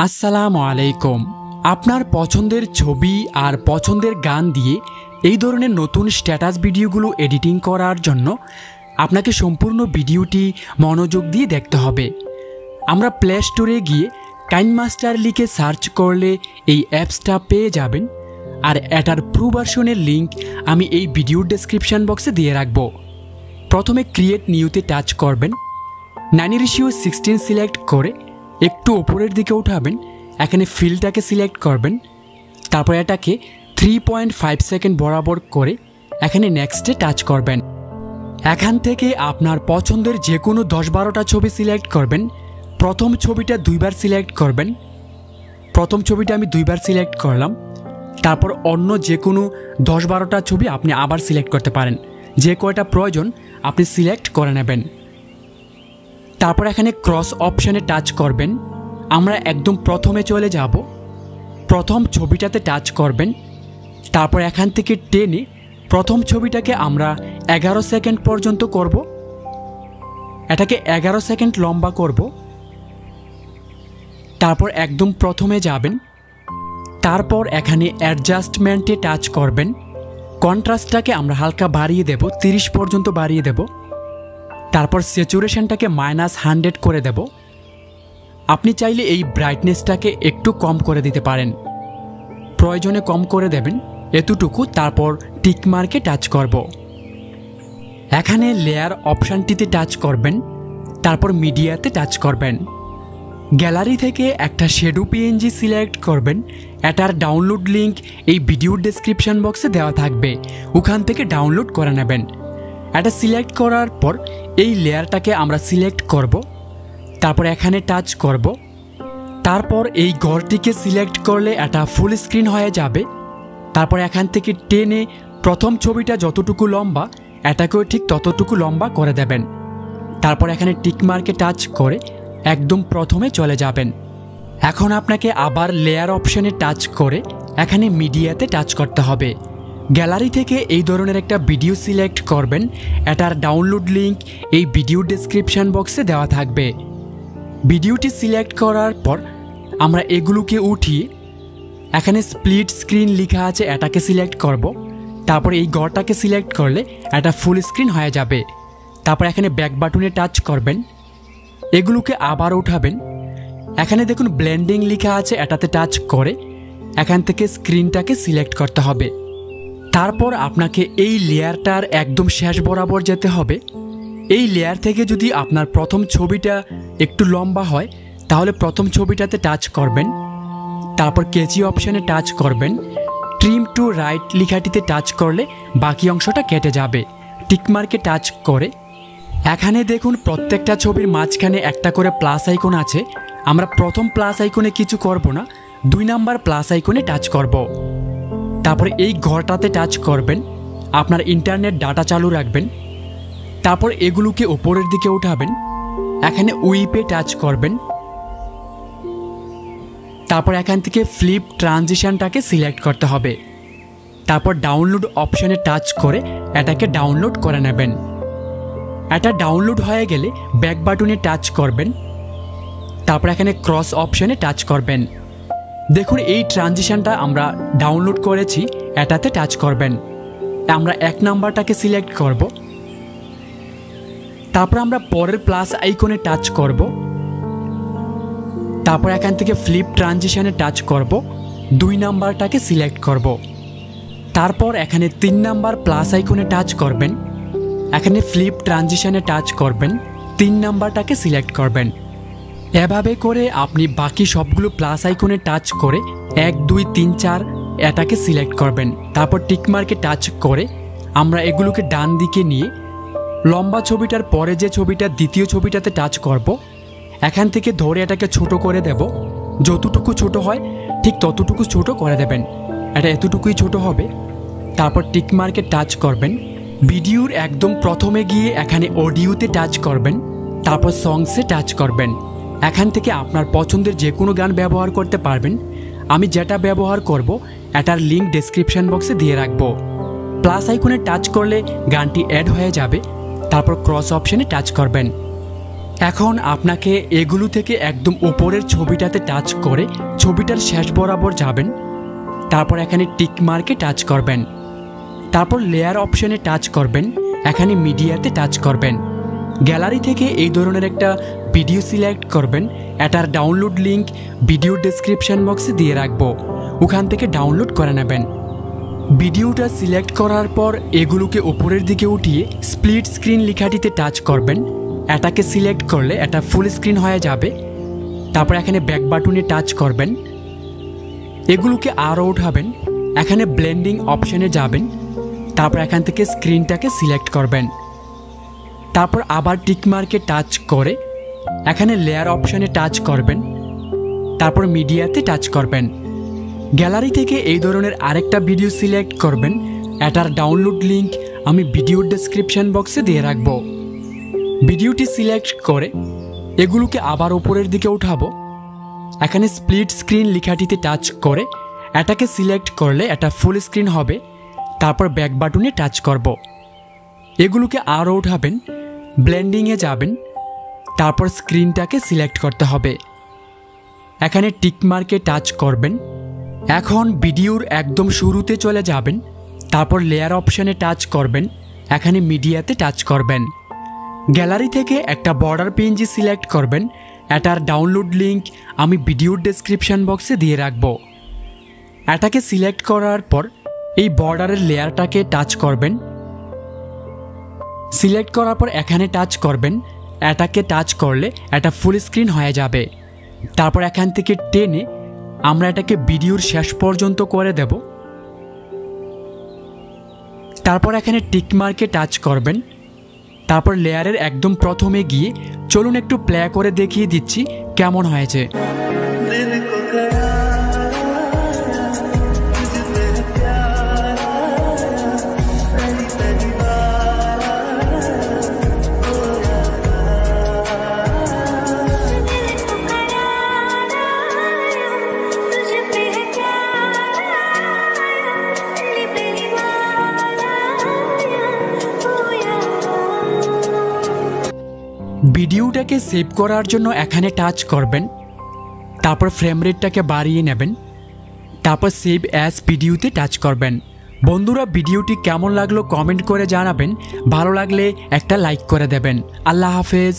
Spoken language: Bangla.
আসসালামু আলাইকুম। আপনার পছন্দের ছবি আর পছন্দের গান দিয়ে এই ধরনের নতুন স্ট্যাটাস ভিডিওগুলো এডিটিং করার জন্য আপনাকে সম্পূর্ণ ভিডিওটি মনোযোগ দিয়ে দেখতে হবে। আমরা প্লে স্টোরে গিয়ে কাইনমাস্টার লিখে সার্চ করলে এই অ্যাপসটা পেয়ে যাবেন, আর এটার প্রো ভার্সনের লিঙ্ক আমি এই ভিডিওর ডেসক্রিপশন বক্সে দিয়ে রাখব। প্রথমে ক্রিয়েট নিউতে টাচ করবেন, 9:16 সিলেক্ট করে একটু উপরের দিকে উঠাবেন, এখানে ফিলটাকে সিলেক্ট করবেন, তারপর এটাকে 3.5 সেকেন্ড বরাবর করে এখানে নেক্সটে টাচ করবেন। এখান থেকে আপনার পছন্দের যে কোনো 10-12টা ছবি সিলেক্ট করবেন। প্রথম ছবিটা দুইবার সিলেক্ট করবেন, প্রথম ছবিটা আমি দুইবার সিলেক্ট করলাম। তারপর অন্য যে কোনো 10-12টা ছবি আপনি আবার সিলেক্ট করতে পারেন, যে কয়টা প্রয়োজন আপনি সিলেক্ট করে নেবেন। তারপর এখানে ক্রস অপশানে টাচ করবেন, আমরা একদম প্রথমে চলে যাব, প্রথম ছবিটাতে টাচ করবেন। তারপর এখান থেকে টেনে প্রথম ছবিটাকে আমরা 11 সেকেন্ড পর্যন্ত করব, এটাকে 11 সেকেন্ড লম্বা করব। তারপর একদম প্রথমে যাবেন, তারপর এখানে অ্যাডজাস্টমেন্টে টাচ করবেন, কন্ট্রাস্টটাকে আমরা হালকা বাড়িয়ে দেব, 30 পর্যন্ত বাড়িয়ে দেব। তারপর স্যাচুরেশনটাকে -100 করে দেব। আপনি চাইলে এই ব্রাইটনেসটাকে একটু কম করে দিতে পারেন, প্রয়োজনে কম করে দেবেন এতটুকু। তারপর টিক মার্কে টাচ করব। এখানে লেয়ার অপশানটিতে টাচ করবেন, তারপর মিডিয়াতে টাচ করবেন। গ্যালারি থেকে একটা শ্যাডো পিএনজি সিলেক্ট করবেন, এটার ডাউনলোড লিঙ্ক এই ভিডিওর ডেসক্রিপশন বক্সে দেওয়া থাকবে, ওখান থেকে ডাউনলোড করে নেবেন। এটা সিলেক্ট করার পর এই লেয়ারটাকে আমরা সিলেক্ট করব, তারপর এখানে টাচ করব। তারপর এই ঘরটিকে সিলেক্ট করলে এটা ফুল স্ক্রিন হয়ে যাবে। তারপর এখান থেকে টেনে প্রথম ছবিটা যতটুকু লম্বা এটাকেও ঠিক ততটুকু লম্বা করে দেবেন। তারপর এখানে টিক মার্কে টাচ করে একদম প্রথমে চলে যাবেন। এখন আপনাকে আবার লেয়ার অপশানে টাচ করে এখানে মিডিয়াতে টাচ করতে হবে। গ্যালারি থেকে এই ধরনের একটা ভিডিও সিলেক্ট করবেন, এটার ডাউনলোড লিঙ্ক এই ভিডিও ডেসক্রিপশন বক্সে দেওয়া থাকবে। ভিডিওটি সিলেক্ট করার পর আমরা এগুলোকে উঠিয়ে এখানে স্প্লিট স্ক্রিন লেখা আছে এটাকে সিলেক্ট করব। তারপর এই ঘরটাকে সিলেক্ট করলে এটা ফুল স্ক্রিন হয়ে যাবে। তারপর এখানে ব্যাক বাটনে টাচ করবেন, এগুলোকে আবার উঠাবেন। এখানে দেখুন ব্লেন্ডিং লেখা আছে, এটাতে টাচ করে এখান থেকে স্ক্রিনটাকে সিলেক্ট করতে হবে। তারপর আপনাকে এই লেয়ারটার একদম শেষ বরাবর যেতে হবে। এই লেয়ার থেকে যদি আপনার প্রথম ছবিটা একটু লম্বা হয় তাহলে প্রথম ছবিটাতে টাচ করবেন, তারপর কেচি অপশানে টাচ করবেন, ট্রিম টু রাইট লেখাটিতে টাচ করলে বাকি অংশটা কেটে যাবে। টিকমার্কে টাচ করে এখানে দেখুন প্রত্যেকটা ছবির মাঝখানে একটা করে প্লাস আইকন আছে। আমরা প্রথম প্লাস আইকনে কিছু করব না, 2 নাম্বার প্লাস আইকনে টাচ করব। তারপর এই ঘরটাতে টাচ করবেন, আপনার ইন্টারনেট ডাটা চালু রাখবেন। তারপর এগুলোকে উপরের দিকে উঠাবেন, এখানে উইপে টাচ করবেন। তারপর এখান থেকে ফ্লিপ ট্রানজিশনটাকে সিলেক্ট করতে হবে। তারপর ডাউনলোড অপশানে টাচ করে এটাকে ডাউনলোড করে নেবেন। এটা ডাউনলোড হয়ে গেলে ব্যাক বাটনে টাচ করবেন, তারপর এখানে ক্রস অপশানে টাচ করবেন। দেখুন এই ট্রানজিশনটা আমরা ডাউনলোড করেছি, এটাতে টাচ করবেন। আমরা 1 নাম্বারটাকে সিলেক্ট করব, তারপর আমরা পরের প্লাস আইকনে টাচ করব। তারপর এখান থেকে ফ্লিপ ট্রানজিশনে টাচ করব, 2 নাম্বারটাকে সিলেক্ট করব। তারপর এখানে 3 নাম্বার প্লাস আইকনে টাচ করবেন, এখানে ফ্লিপ ট্রানজিশনে টাচ করবেন, 3 নাম্বারটাকে সিলেক্ট করবেন। এভাবে করে আপনি বাকি সবগুলো প্লাস আইকনে টাচ করে 1, 2, 3, 4 এটাকে সিলেক্ট করবেন। তারপর টিকমার্কে টাচ করে আমরা এগুলোকে ডান দিকে নিয়ে লম্বা ছবিটার পরে যে ছবিটা দ্বিতীয় ছবিটাতে টাচ করব, এখান থেকে ধরে এটাকে ছোট করে দেব। যতটুকু ছোট হয় ঠিক ততটুকু ছোট করে দেবেন, এটা এতটুকুই ছোট হবে। তারপর টিকমার্কে টাচ করবেন, ভিডিওর একদম প্রথমে গিয়ে এখানে অডিওতে টাচ করবেন, তারপর সংসে টাচ করবেন। এখান থেকে আপনার পছন্দের যে কোনো গান ব্যবহার করতে পারবেন। আমি যেটা ব্যবহার করব এটার লিঙ্ক ডেসক্রিপশন বক্সে দিয়ে রাখব। প্লাস আইকনে টাচ করলে গানটি অ্যাড হয়ে যাবে। তারপর ক্রস অপশানে টাচ করবেন। এখন আপনাকে এগুলো থেকে একদম উপরের ছবিটাতে টাচ করে ছবিটার শেষ বরাবর যাবেন। তারপর এখানে টিক মার্কে টাচ করবেন। তারপর লেয়ার অপশনে টাচ করবেন। এখানে মিডিয়াতে টাচ করবেন। গ্যালারি থেকে এই ধরনের একটা ভিডিও সিলেক্ট করবেন। এটার ডাউনলোড লিঙ্ক ভিডিও ডেসক্রিপশন বক্সে দিয়ে রাখবো, ওখান থেকে ডাউনলোড করে নেবেন। ভিডিওটা সিলেক্ট করার পর এগুলোকে উপরের দিকে উঠিয়ে স্প্লিট স্ক্রিন লেখাটিতে টাচ করবেন। এটাকে সিলেক্ট করলে এটা ফুল স্ক্রিন হয়ে যাবে। তারপর এখানে ব্যাক বাটনে টাচ করবেন। এগুলোকে আরও উঠাবেন। এখানে ব্লেন্ডিং অপশনে যাবেন। তারপর এখান থেকে স্ক্রিনটাকে সিলেক্ট করবেন। তারপর আবার টিকমার্কে টাচ করে এখানে লেয়ার অপশনে টাচ করবেন। তারপর মিডিয়াতে টাচ করবেন। গ্যালারি থেকে এই ধরনের আরেকটা ভিডিও সিলেক্ট করবেন। এটার ডাউনলোড লিঙ্ক আমি ভিডিও ডেসক্রিপশন বক্সে দিয়ে রাখবো। ভিডিওটি সিলেক্ট করে এগুলোকে আবার উপরের দিকে উঠাবো। এখানে স্প্লিট স্ক্রিন লেখাটিতে টাচ করে এটাকে সিলেক্ট করলে এটা ফুল স্ক্রিন হবে। তারপর ব্যাক বাটনে টাচ করব। এগুলোকে আরও উঠাবেন, ব্লেন্ডিংয়ে যাবেন। তারপর স্ক্রিনটাকে সিলেক্ট করতে হবে। এখানে টিকমার্কে টাচ করবেন। এখন ভিডিওর একদম শুরুতে চলে যাবেন। তারপর লেয়ার অপশনে টাচ করবেন। এখানে মিডিয়াতে টাচ করবেন। গ্যালারি থেকে একটা বর্ডার পিএনজি সিলেক্ট করবেন। এটার ডাউনলোড লিঙ্ক আমি ভিডিওর ডেসক্রিপশন বক্সে দিয়ে রাখব। এটাকে সিলেক্ট করার পর এই বর্ডারের লেয়ারটাকে টাচ করবেন। সিলেক্ট করার পর এখানে টাচ করবেন। এটাকে টাচ করলে এটা ফুল স্ক্রিন হয়ে যাবে। তারপর এখান থেকে টেনে আমরা এটাকে ভিডিওর শেষ পর্যন্ত করে দেব। তারপর এখানে টিক মার্কে টাচ করবেন। তারপর লেয়ারের একদম প্রথমে গিয়ে চলুন একটু প্লে করে দেখিয়ে দিচ্ছি কেমন হয়েছে। ভিডিওটাকে সেভ করার জন্য এখানে টাচ করবেন। তারপর ফ্রেম রেটটাকে বাড়িয়ে নেবেন। তারপর সেভ অ্যাজ ভিডিওতে টাচ করবেন। বন্ধুরা, ভিডিওটি কেমন লাগলো কমেন্ট করে জানাবেন। ভালো লাগলে একটা লাইক করে দেবেন। আল্লাহ হাফেজ।